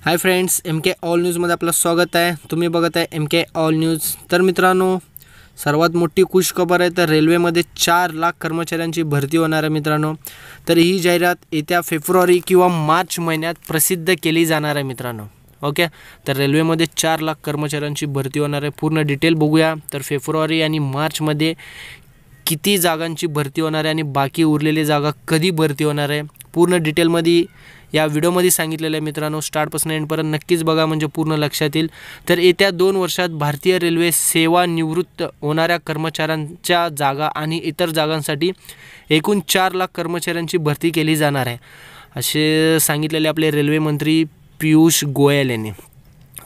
Hi friends, M के all न्यूजमध्ये आपलं स्वागत आहे। तुम्ही बघत आहे एम के ऑल न्यूज। तर मित्रांनो, सर्वात मोठी खुशखबर आहे तर रेल्वेमध्ये 4 लाख कर्मचाऱ्यांची भरती होणार आहे मित्रांनो। तर ही जाहिरात येत्या फेब्रुवारी किंवा मार्च महिन्यात प्रसिद्ध केली जाणार आहे मित्रांनो। ओके, तर रेल्वेमध्ये 4 लाख कर्मचाऱ्यांची भरती होणार आहे। पूर्ण डिटेल बघूया। तर फेब्रुवारी आणि मार्चमध्ये किती जागांची भरती होणार आहे आणि बाकी उरलेली जागा कधी भरती होणार आहे पूर्ण डिटेलमध्ये या व्हिडिओमध्ये सांगितलेलं आहे मित्रांनो। स्टार्टपासून एंडपर्यंत नक्कीच बघा, म्हणजे पूर्ण लक्षात येईल। तर येत्या 2 वर्षात भारतीय रेल्वे सेवानिवृत्त होणाऱ्या कर्मचाऱ्यांच्या जागा आणि इतर जागांसाठी एकूण 4 लाख कर्मचाऱ्यांची भरती केली जाणार आहे, असे सांगितलेले आपले रेल्वे मंत्री पियुष गोयल यांनी।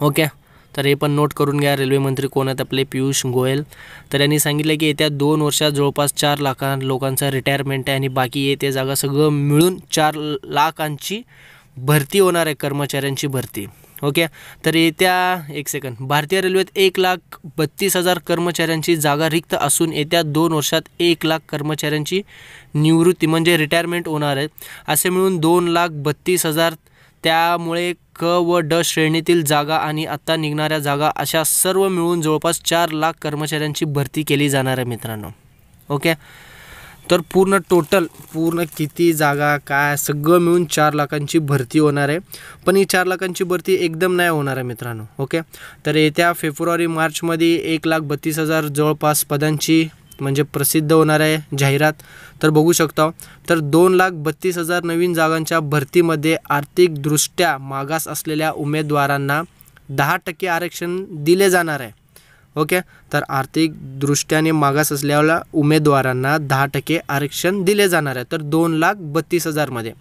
ओके, तर हे पण नोट करून घ्या। रेल्वे मंत्री कोण आहेत आपले? पियुष गोयल। तर यांनी सांगितलं की येत्या 2 वर्षात जवळपास 4 लाख लोकांचा रिटायरमेंट आहे आणि बाकी येते जागा सगळं मिळून 4 लाखांची भरती होणार आहे, कर्मचाऱ्यांची भरती। ओके, तर येत्या भारतीय रेल्वेत 1,32,000 कर्मचाऱ्यांची जागा रिक्त असून येत्या 2 वर्षात 1 लाख कर्मचाऱ्यांची निवृत्ती म्हणजे रिटायरमेंट होणार आहे। असे मिळून 2,32,000। त्यामुळे क व ड श्रेणीतील जागा आणि आता निघणाऱ्या जागा अशा सर्व मिळून जवळपास 4 लाख कर्मचाऱ्यांची भरती केली जाणार आहे मित्रांनो। ओके, तर पूर्ण किती जागा काय सगळं मिळून 4 लाखांची भरती होणार आहे। पण ही 4 लाखांची भरती एकदम नाही होणार आहे मित्रांनो। ओके, तर येत्या फेब्रुवारी मार्चमध्ये 1,32,000 जवळपास पदांची म्हणजे प्रसिद्ध होणार आहे जाहिरात। तर बघू शकता, तर 2,32,000 नवीन जागांच्या भरतीमध्ये आर्थिकदृष्ट्या मागास असलेल्या उमेदवारांना 10% आरक्षण दिले जाणार आहे। ओके, तर आर्थिकदृष्ट्याने मागास असलेल्या उमेदवारांना 10% आरक्षण दिले जाणार आहे। तर 2,32,000 मध्ये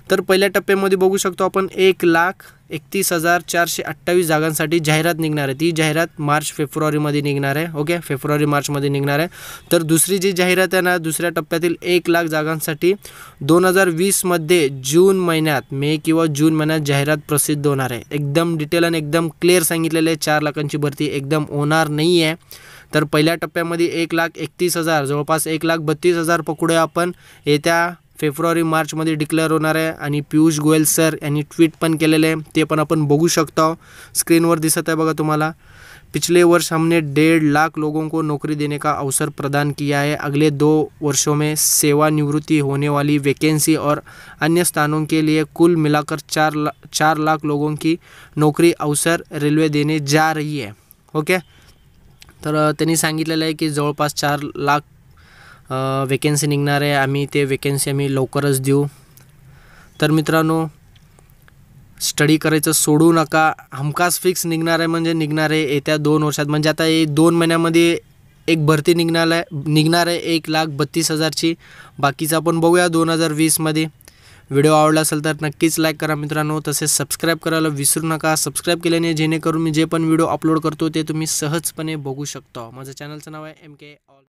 तर पहिल्या टप्प्यामध्ये बघू शकतो आपण 1,31,428 जागांसाठी जाहिरात निघणार आहे। ती जाहिरात फेब्रुवारीमध्ये निघणार आहे। ओके, फेब्रुवारी मार्चमध्ये निघणार आहे। तर दुसरी जी जाहिरात आहे ना, दुसऱ्या टप्प्यातील 1 लाख जागांसाठी 2020 मध्ये मे किंवा जून महिन्यात जाहिरात प्रसिद्ध होणार आहे। एकदम डिटेल आणि एकदम क्लिअर सांगितलेले आहे, 4 लाखांची भरती एकदम होणार नाही आहे। तर पहिल्या टप्प्यामध्ये 1,31,000 जवळपास 1,32,000 पकडूया आपण, येत्या फेब्रुवारी मार्चमध्ये डिक्लेअर होणार आहे। आणि पियुष गोयल सर यांनी ट्वीट पण केलेले आहे, ते पण आपण बघू शकता। स्क्रीनवर दिसत आहे बघा तुम्हाला। पिछले वर्ष हमने 1.5 लाख लोगों को नौकरी देने का अवसर प्रदान किया है। अगले 2 वर्षों में सेवानिवृत्ति होने वाली वैकेंसी और अन्य स्थानों के लिए कुल मिलाकर 4 लाख लोगों की नौकरी अवसर रेल्वे देने जा रही है। ओके, तर त्यांनी सांगितलेलं आहे की जवळपास 4 लाख वॅकेन्सी निघणार आहे। आम्ही ते वॅकेन्सी लवकरच देऊ। तर मित्रांनो, स्टडी करायचं सोडू नका। हमखास फिक्स निघणार आहे म्हणजे निघणार आहे येत्या 2 वर्षात। म्हणजे आता 2 महिन्यामध्ये एक भरती निघणार आहे 1,32,000ची। बाकीचं आपण बघूया 2020 मध्ये। व्हिडिओ आवडला असेल तर नक्कीच लाईक करा मित्रांनो, तसेच सबस्क्राईब करायला विसरू नका। सबस्क्राईब केल्याने जेणेकरून मी जे पण व्हिडिओ अपलोड करतो ते तुम्ही सहजपणे बघू शकता। माझं चॅनलचं नाव आहे MK ऑल।